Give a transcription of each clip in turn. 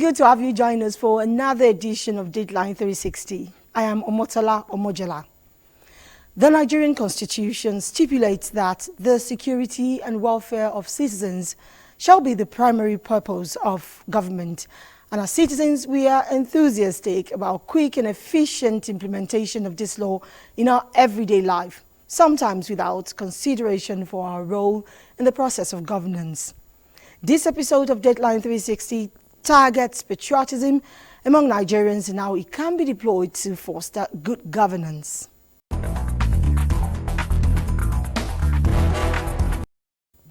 good to have you join us for another edition of Dateline 360. I am Omotola Omojala. The Nigerian Constitution stipulates that the security and welfare of citizens shall be the primary purpose of government. And as citizens, we are enthusiastic about quick and efficient implementation of this law in our everyday life, sometimes without consideration for our role in the process of governance. This episode of Dateline 360 targets patriotism among Nigerians and how it can be deployed to foster good governance.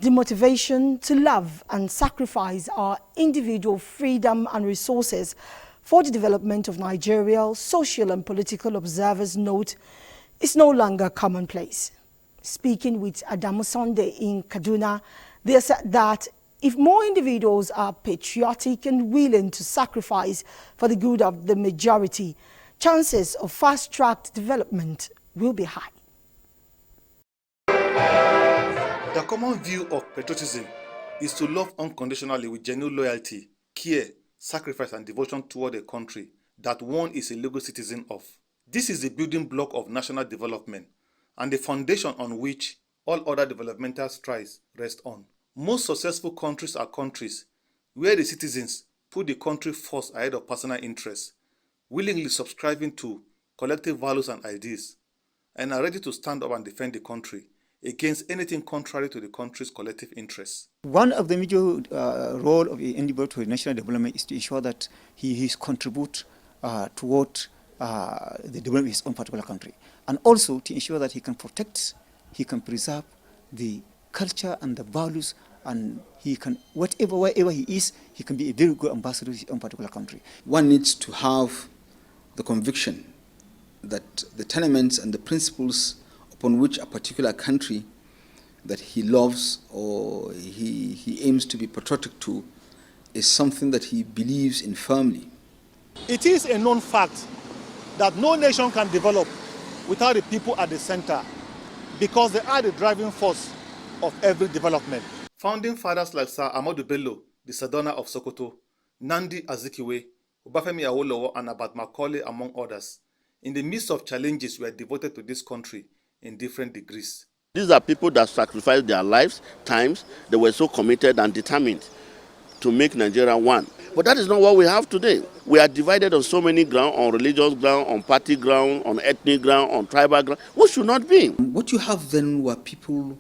The motivation to love and sacrifice our individual freedom and resources for the development of Nigeria, social and political observers note, is no longer commonplace. Speaking with Adamu Sunday in Kaduna, they said that if more individuals are patriotic and willing to sacrifice for the good of the majority, chances of fast-tracked development will be high. The common view of patriotism is to love unconditionally with genuine loyalty, care, sacrifice and devotion toward a country that one is a legal citizen of. This is the building block of national development and the foundation on which all other developmental strides rest on. Most successful countries are countries where the citizens put the country first ahead of personal interests, willingly subscribing to collective values and ideas, and are ready to stand up and defend the country against anything contrary to the country's collective interests. One of the major role of the individual to national development is to ensure that he contribute toward the development of his own particular country, and also to ensure that he can protect, he can preserve the culture and the values, and he can, wherever he is, he can be a very good ambassador to his own particular country. One needs to have the conviction that the tenements and the principles upon which a particular country that he loves or he aims to be patriotic to is something that he believes in firmly. It is a known fact that no nation can develop without the people at the center, because they are the driving force of every development. Founding fathers like Sir Ahmadu Bello, the Sadona of Sokoto, Nandi Azikiwe, Obafemi Awolowo and Abat Macaulay, among others, in the midst of challenges, were devoted to this country in different degrees. These are people that sacrificed their lives, times. They were so committed and determined to make Nigeria one. But that is not what we have today. We are divided on so many grounds, on religious ground, on party ground, on ethnic ground, on tribal ground. What should not be? What you have then were people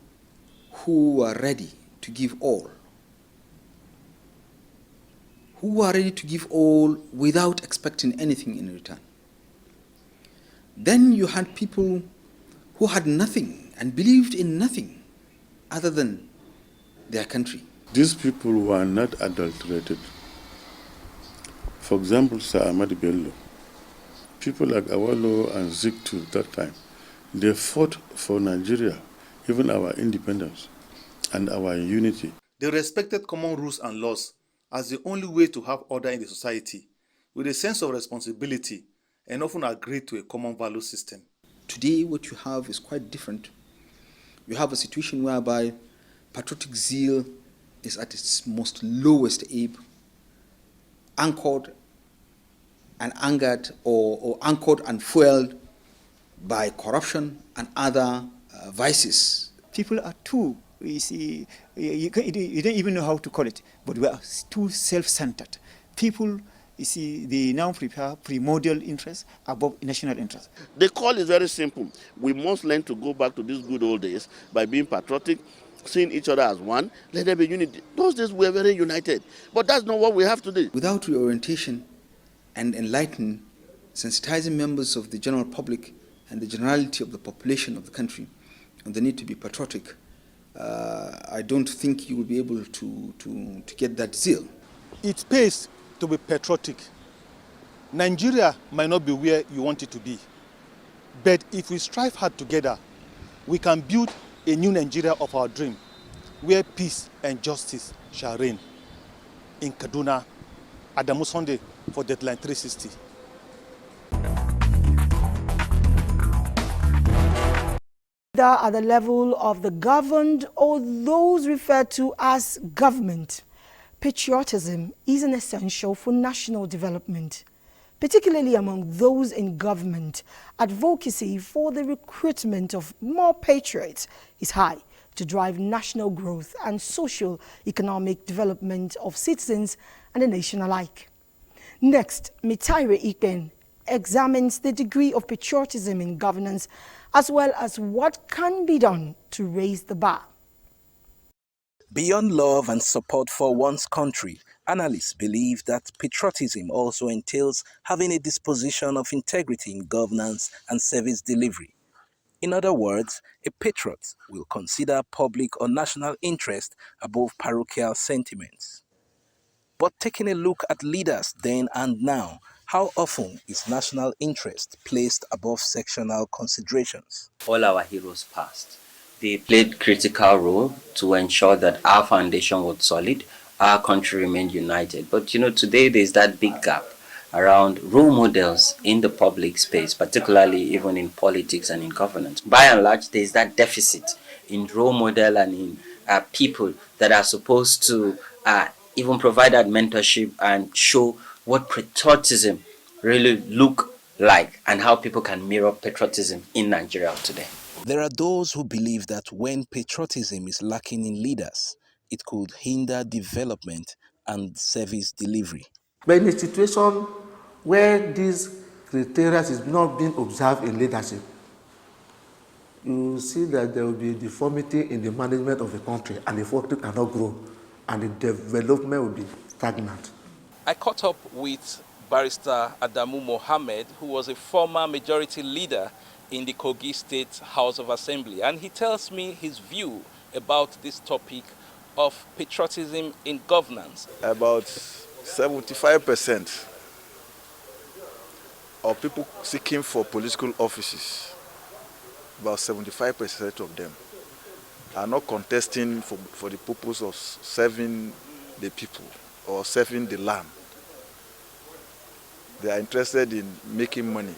who were ready to give all. Who were ready to give all without expecting anything in return. Then you had people who had nothing and believed in nothing other than their country. These people were not adulterated. For example, Sir Ahmadu Bello, people like Awolowo and Zik to that time, they fought for Nigeria, even our independence and our unity. They respected common rules and laws as the only way to have order in the society, with a sense of responsibility, and often agreed to a common value system. Today, what you have is quite different. You have a situation whereby patriotic zeal is at its most lowest ebb, anchored and angered or anchored and fueled by corruption and other vices. People are too, you see, you don't even know how to call it, but we are too self-centered. People, you see, they now prepare primordial interests above national interests. The call is very simple. We must learn to go back to these good old days by being patriotic, seeing each other as one. Let there be unity. Those days we were very united, but that's not what we have today. Without reorientation and enlightening, sensitizing members of the general public and the generality of the population of the country on the need to be patriotic, I don't think you will be able to get that zeal. It pays to be patriotic. Nigeria might not be where you want it to be, but if we strive hard together, we can build a new Nigeria of our dream, where peace and justice shall reign. In Kaduna, Adamu Sunday for Dateline 360. At the level of the governed or those referred to as government, Patriotism is an essential for national development, particularly among those in government. Advocacy for the recruitment of more patriots is high to drive national growth and socio-economic development of citizens and the nation alike. Next, Mitaire Ikpen examines the degree of patriotism in governance as well as what can be done to raise the bar. Beyond love and support for one's country, analysts believe that patriotism also entails having a disposition of integrity in governance and service delivery. In other words, a patriot will consider public or national interest above parochial sentiments. But taking a look at leaders then and now, how often is national interest placed above sectional considerations? All our heroes passed. They played critical role to ensure that our foundation was solid, our country remained united. But today there's that big gap around role models in the public space, particularly even in politics and in governance. By and large, there's that deficit in role model and in people that are supposed to even provide that mentorship and show what patriotism really look like and how people can mirror patriotism in Nigeria today. There are those who believe that when patriotism is lacking in leaders, it could hinder development and service delivery. But in a situation where these criteria is not being observed in leadership, you see that there will be deformity in the management of the country and the country cannot grow and the development will be stagnant. I caught up with Barrister Adamu Mohammed, who was a former majority leader in the Kogi State House of Assembly, and he tells me his view about this topic of patriotism in governance. About 75% of people seeking for political offices, about 75% of them are not contesting for the purpose of serving the people or serving the land. They are interested in making money.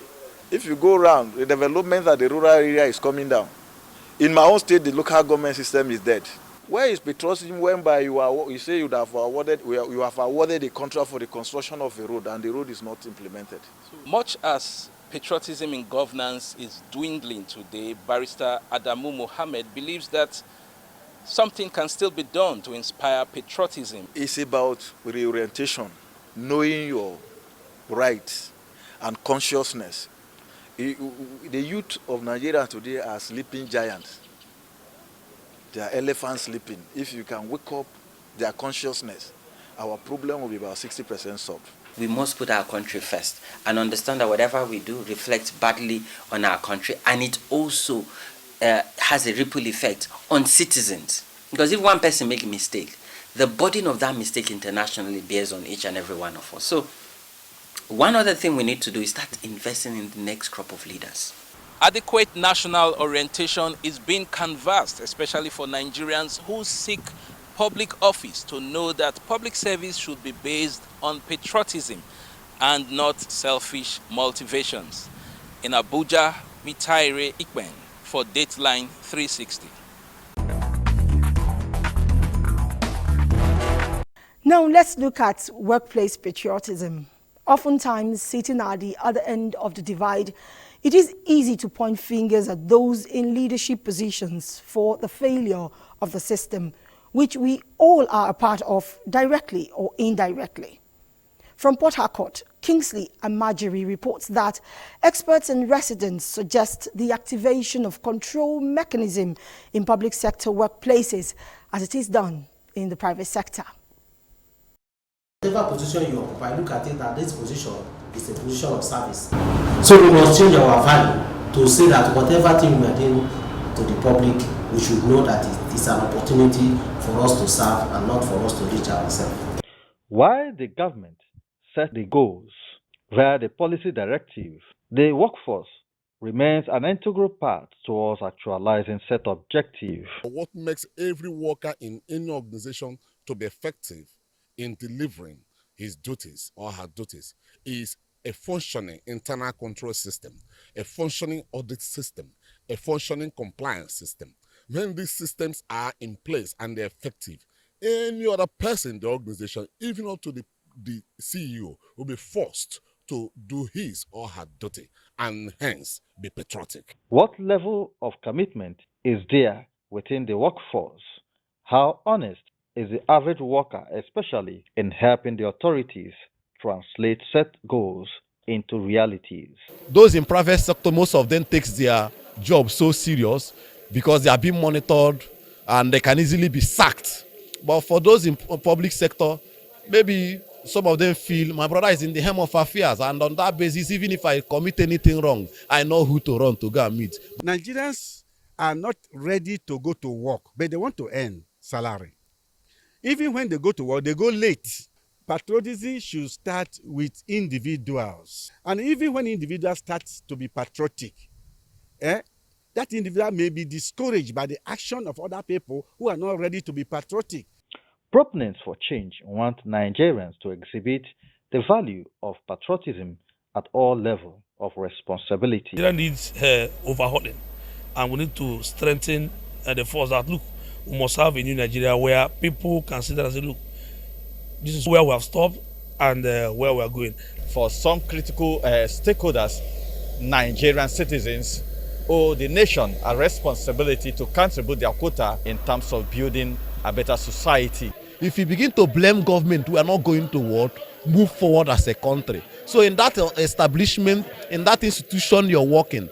If you go around, the development at the rural area is coming down. In my own state, the local government system is dead. Where is patriotism whereby you say you have awarded a contract for the construction of a road and the road is not implemented? Much as patriotism in governance is dwindling today, Barrister Adamu Mohammed believes that something can still be done to inspire patriotism. It's about reorientation, knowing your rights and consciousness. The youth of Nigeria today are sleeping giants. They are elephants sleeping. If you can wake up their consciousness, our problem will be about 60% solved. We must put our country first and understand that whatever we do reflects badly on our country, and it also has a ripple effect on citizens. Because if one person makes a mistake, the burden of that mistake internationally bears on each and every one of us. So one other thing we need to do is start investing in the next crop of leaders. Adequate national orientation is being canvassed, especially for Nigerians who seek public office, to know that public service should be based on patriotism and not selfish motivations. In Abuja, Mitaire Ikpen for Dateline 360. Now let's look at workplace patriotism. Oftentimes, sitting at the other end of the divide, it is easy to point fingers at those in leadership positions for the failure of the system, which we all are a part of, directly or indirectly. From Port Harcourt, Kingsley and Marjorie reports that experts and residents suggest the activation of control mechanism in public sector workplaces as it is done in the private sector. Whatever position you occupy, look at it that this position is a position of service. So we must change our value to say that whatever thing we are doing to the public, we should know that it is an opportunity for us to serve and not for us to reach ourselves. While the government sets the goals via the policy directive, the workforce remains an integral part towards actualizing set objectives. What makes every worker in any organization to be effective in delivering his duties or her duties is a functioning internal control system, a functioning audit system, a functioning compliance system. When these systems are in place and they're effective, any other person in the organization, even up to the CEO, will be forced to do his or her duty and hence be patriotic. What level of commitment is there within the workforce? How honest is the average worker, especially in helping the authorities translate set goals into realities? Those in private sector, most of them takes their job so serious because they are being monitored and they can easily be sacked. But for those in public sector, maybe some of them feel my brother is in the helm of affairs, and on that basis, even if I commit anything wrong, I know who to run to go and meet. Nigerians are not ready to go to work, but they want to earn salary. Even when they go to work, they go late. Patriotism should start with individuals. And even when individuals start to be patriotic, that individual may be discouraged by the action of other people who are not ready to be patriotic. Proponents for change want Nigerians to exhibit the value of patriotism at all levels of responsibility. Nigeria needs overhauling, and we need to strengthen the force that, look, we must have a new Nigeria where people can sit there and say, look, this is where we have stopped and where we are going. For some critical stakeholders, Nigerian citizens owe the nation a responsibility to contribute their quota in terms of building a better society. If you begin to blame government, we are not going to move forward as a country. So in that establishment, in that institution you're working,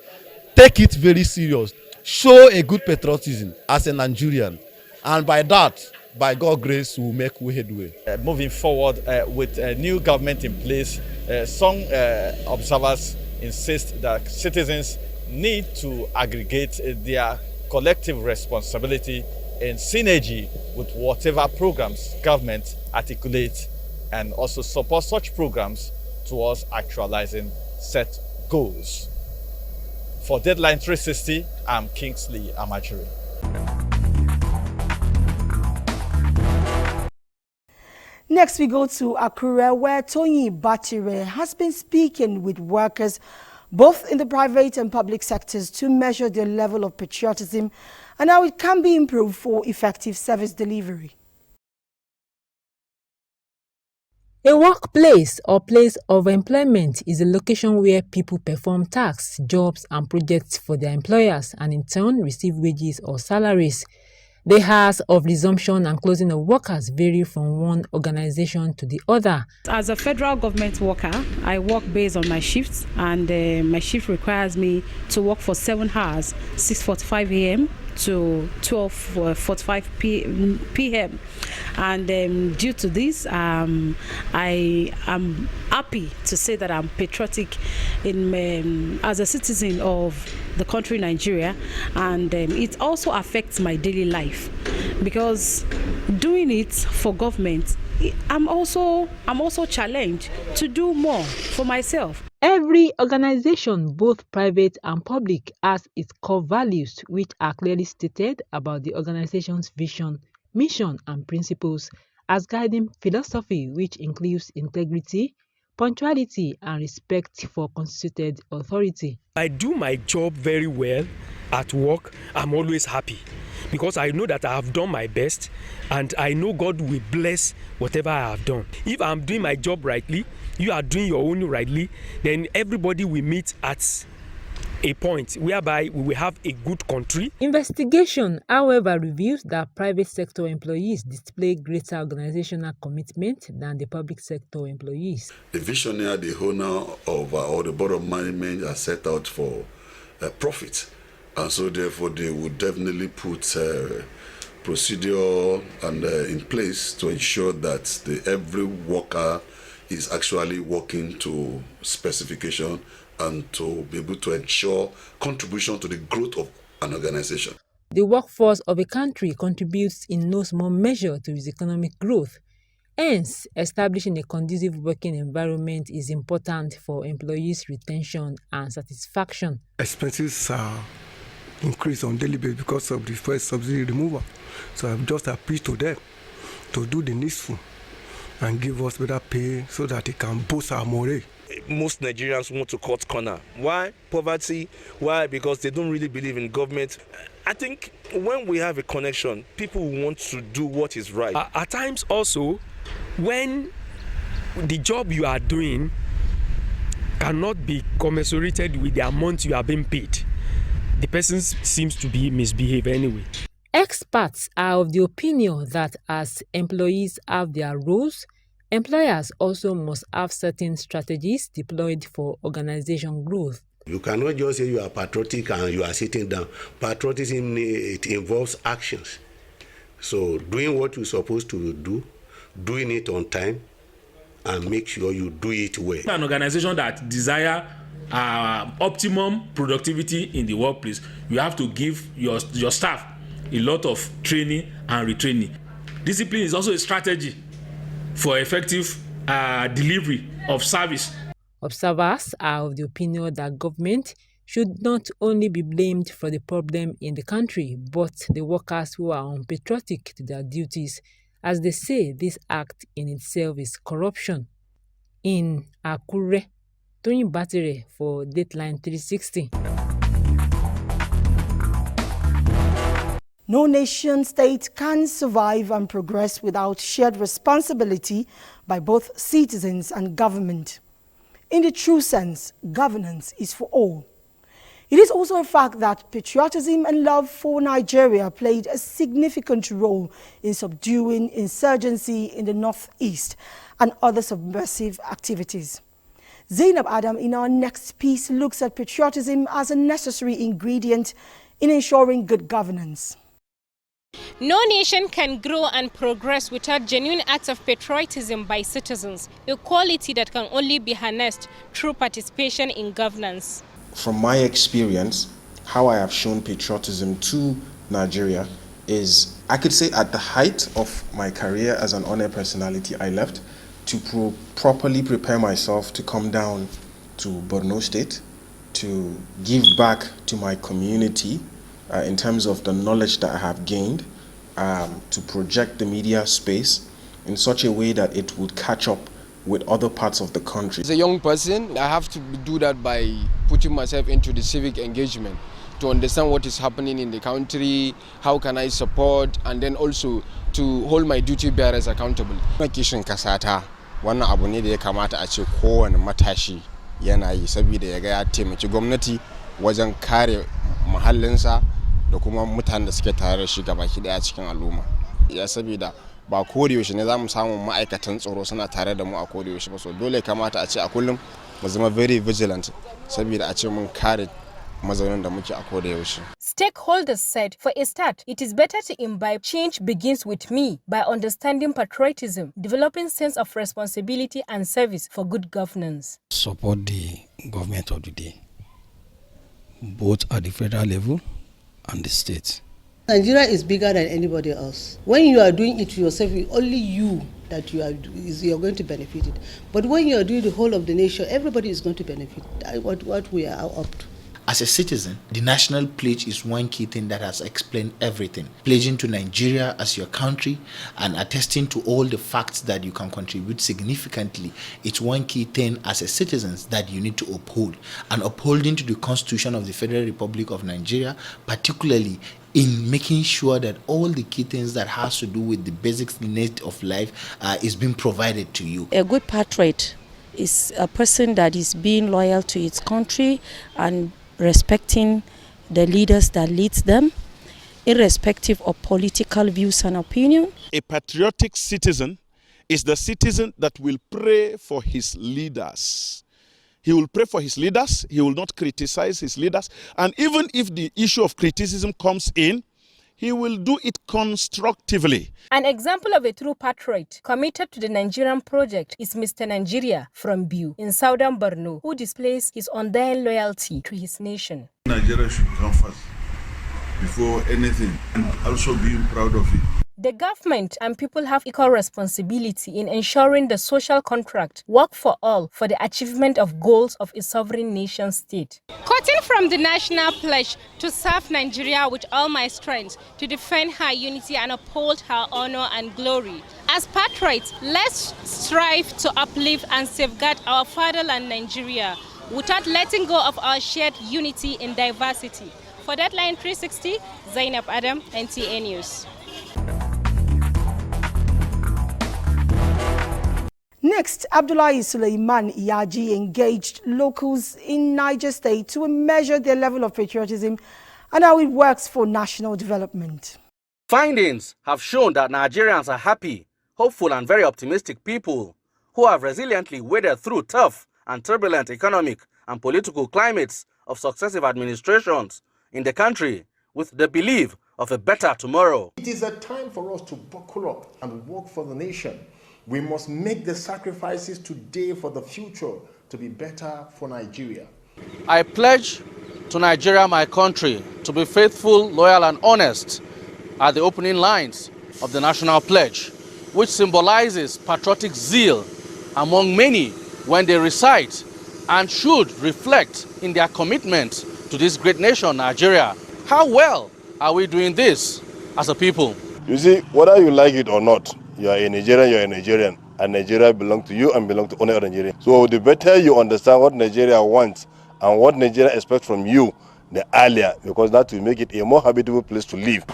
take it very serious. Show a good patriotism as a Nigerian. And by that, by God's grace, we'll make headway. Moving forward with a new government in place, some observers insist that citizens need to aggregate their collective responsibility in synergy with whatever programs government articulates, and also support such programs towards actualizing set goals. For Dateline 360, I'm Kingsley Amachiri. Next, we go to Akure, where Tony Batire has been speaking with workers both in the private and public sectors to measure their level of patriotism and how it can be improved for effective service delivery. A workplace or place of employment is a location where people perform tasks, jobs, and projects for their employers and in turn receive wages or salaries. The hours of resumption and closing of workers vary from one organization to the other. As a federal government worker, I work based on my shifts, and my shift requires me to work for 7 hours, 6:45 a.m. to 12:45 p.m. And due to this, I am happy to say that I'm patriotic as a citizen of the country Nigeria, and it also affects my daily life, because doing it for government, I'm also challenged to do more for myself. Every organization, both private and public, has its core values, which are clearly stated about the organization's vision, mission, and principles as guiding philosophy, which includes integrity, punctuality, and respect for constituted authority. I do my job very well at work. I'm always happy because I know that I have done my best, and I know God will bless whatever I have done. If I'm doing my job rightly, you are doing your own rightly, then everybody will meet at a point whereby we will have a good country. Investigation, however, reveals that private sector employees display greater organizational commitment than the public sector employees. The visionary, the owner of or the board of management are set out for profit, and so therefore they would definitely put procedure and in place to ensure that every worker is actually working to specification and to be able to ensure contribution to the growth of an organization. The workforce of a country contributes in no small measure to its economic growth. Hence, establishing a conducive working environment is important for employees' retention and satisfaction. Expenses are increased on daily basis because of the first subsidy removal. So I've just appealed to them to do the needful and give us better pay so that it can boost our morale. Most Nigerians want to cut corner. Why? Poverty. Why? Because they don't really believe in government. I think when we have a connection, people want to do what is right. At times also, when the job you are doing cannot be commensurated with the amount you are being paid, the person seems to be misbehaved anyway. Experts are of the opinion that as employees have their roles, employers also must have certain strategies deployed for organization growth. You cannot just say you are patriotic and you are sitting down. Patriotism, it involves actions. So doing what you're supposed to do, doing it on time, and make sure you do it well. An organization that desire optimum productivity in the workplace, you have to give your staff a lot of training and retraining. Discipline is also a strategy for effective delivery of service. Observers are of the opinion that government should not only be blamed for the problem in the country, but the workers who are unpatriotic to their duties, as they say this act in itself is corruption. In Akure, Tony Batire for Dateline 360. No nation state can survive and progress without shared responsibility by both citizens and government. In the true sense, governance is for all. It is also a fact that patriotism and love for Nigeria played a significant role in subduing insurgency in the northeast and other subversive activities. Zainab Adam in our next piece looks at patriotism as a necessary ingredient in ensuring good governance. No nation can grow and progress without genuine acts of patriotism by citizens, a quality that can only be harnessed through participation in governance. From my experience, how I have shown patriotism to Nigeria is, I could say at the height of my career as an honor personality, I left to properly prepare myself to come down to Borno State, to give back to my community in terms of the knowledge that I have gained, to project the media space in such a way that it would catch up with other parts of the country. As a young person, I have to do that by putting myself into the civic engagement to understand what is happening in the country, how can I support, and then also to hold my duty bearers accountable. Kishin kasata wannan abu ne da ya kamata a ce kowane matashi yana yi saboda ya ga ya taimaki gwamnati wajen kare muhallinsa da kuma mutanen da suke tare da shi gabaki daya cikin al'umma. Ya saboda ba kodayaushe ne za mu samu ma'aikatan tsaro suna tare da mu a kodayaushe ba, so dole kamata a ce a kullum mu zama very vigilant saboda a ce mun kare mazaunin da muke a kodayaushe. Stakeholders said, for a start, it is better to imbibe change begins with me by understanding patriotism, developing sense of responsibility and service for good governance. Support the government of the day, both at the federal level and the state. Nigeria is bigger than anybody else. When you are doing it yourself, only you that you are going to benefit it. But when you are doing the whole of the nation, everybody is going to benefit. What we are up to. As a citizen, the national pledge is one key thing that has explained everything. Pledging to Nigeria as your country and attesting to all the facts that you can contribute significantly. It's one key thing as a citizen that you need to uphold. And upholding to the Constitution of the Federal Republic of Nigeria, particularly in making sure that all the key things that has to do with the basic needs of life is being provided to you. A good patriot is a person that is being loyal to its country and respecting the leaders that leads them, irrespective of political views and opinion. A patriotic citizen is the citizen that will pray for his leaders. He will pray for his leaders, he will not criticize his leaders, and even if the issue of criticism comes in, he will do it constructively. An example of a true patriot committed to the Nigerian project is Mr. Nigeria from Biu in southern Borno, who displays his undying loyalty to his nation. Nigeria should come first before anything, and also being proud of it. The government and people have equal responsibility in ensuring the social contract work for all for the achievement of goals of a sovereign nation state. Quoting from the national pledge to serve Nigeria with all my strength, to defend her unity and uphold her honor and glory. As patriots, let's strive to uplift and safeguard our fatherland Nigeria without letting go of our shared unity in diversity. For Dateline 360, Zainab Adam, NTA News. Next, Abdullahi Suleiman Iyaji engaged locals in Niger State to measure their level of patriotism and how it works for national development. Findings have shown that Nigerians are happy, hopeful and very optimistic people who have resiliently waded through tough and turbulent economic and political climates of successive administrations in the country with the belief of a better tomorrow. It is a time for us to buckle up and work for the nation. We must make the sacrifices today for the future to be better for Nigeria. I pledge to Nigeria, my country, to be faithful, loyal and honest are the opening lines of the National Pledge, which symbolizes patriotic zeal among many when they recite and should reflect in their commitment to this great nation, Nigeria. How well are we doing this as a people? You see, whether you like it or not, you are a Nigerian, and Nigeria belongs to you and belongs to only other Nigerians. So the better you understand what Nigeria wants and what Nigeria expects from you, the earlier, because that will make it a more habitable place to live.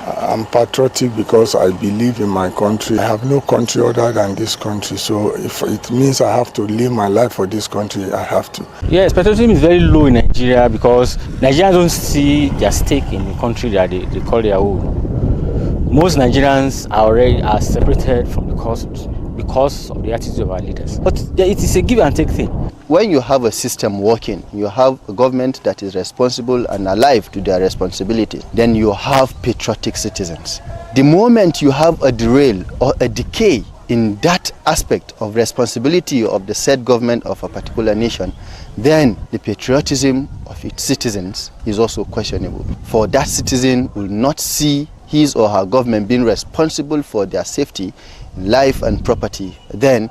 I'm patriotic because I believe in my country. I have no country other than this country, so if it means I have to live my life for this country, I have to. Yes, patriotism is very low in Nigeria because Nigerians don't see their stake in the country that they call their own. Most Nigerians are separated from the cause because of the attitude of our leaders. But it is a give and take thing. When you have a system working, you have a government that is responsible and alive to their responsibility, then you have patriotic citizens. The moment you have a derail or a decay in that aspect of responsibility of the said government of a particular nation, then the patriotism of its citizens is also questionable. For that citizen will not see his or her government being responsible for their safety, life and property, then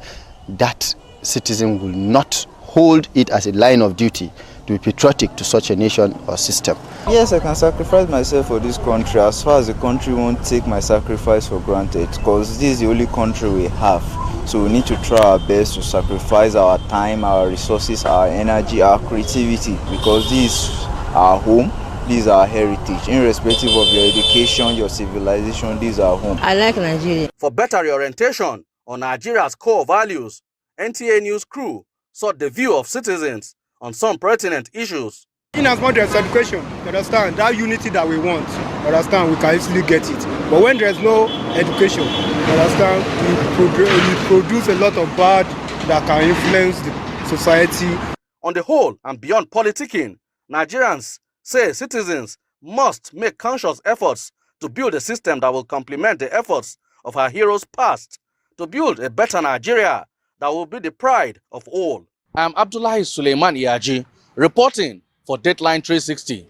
that citizen will not hold it as a line of duty to be patriotic to such a nation or system. Yes, I can sacrifice myself for this country as far as the country won't take my sacrifice for granted, because this is the only country we have. So we need to try our best to sacrifice our time, our resources, our energy, our creativity, because this is our home. These are our heritage. Irrespective of your education, your civilization, these are home. I like Nigeria. For better orientation on Nigeria's core values, NTA News crew sought the view of citizens on some pertinent issues. In as much as education, you understand, that unity that we want, you understand, we can easily get it. But when there's no education, you understand, we produce a lot of bad that can influence the society. On the whole and beyond politicking, Nigerians say citizens must make conscious efforts to build a system that will complement the efforts of our heroes past, to build a better Nigeria that will be the pride of all. I am Abdullahi Suleiman Iyaji, reporting for Dateline 360.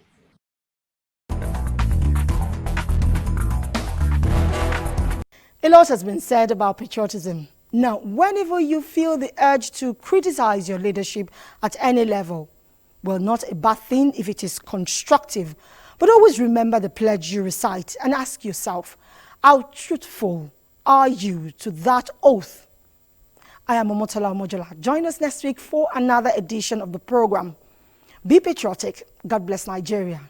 A lot has been said about patriotism. Now, whenever you feel the urge to criticize your leadership at any level, well, not a bad thing if it is constructive, but always remember the pledge you recite and ask yourself, how truthful are you to that oath? I am Omotola Omojola. Join us next week for another edition of the program. Be patriotic. God bless Nigeria.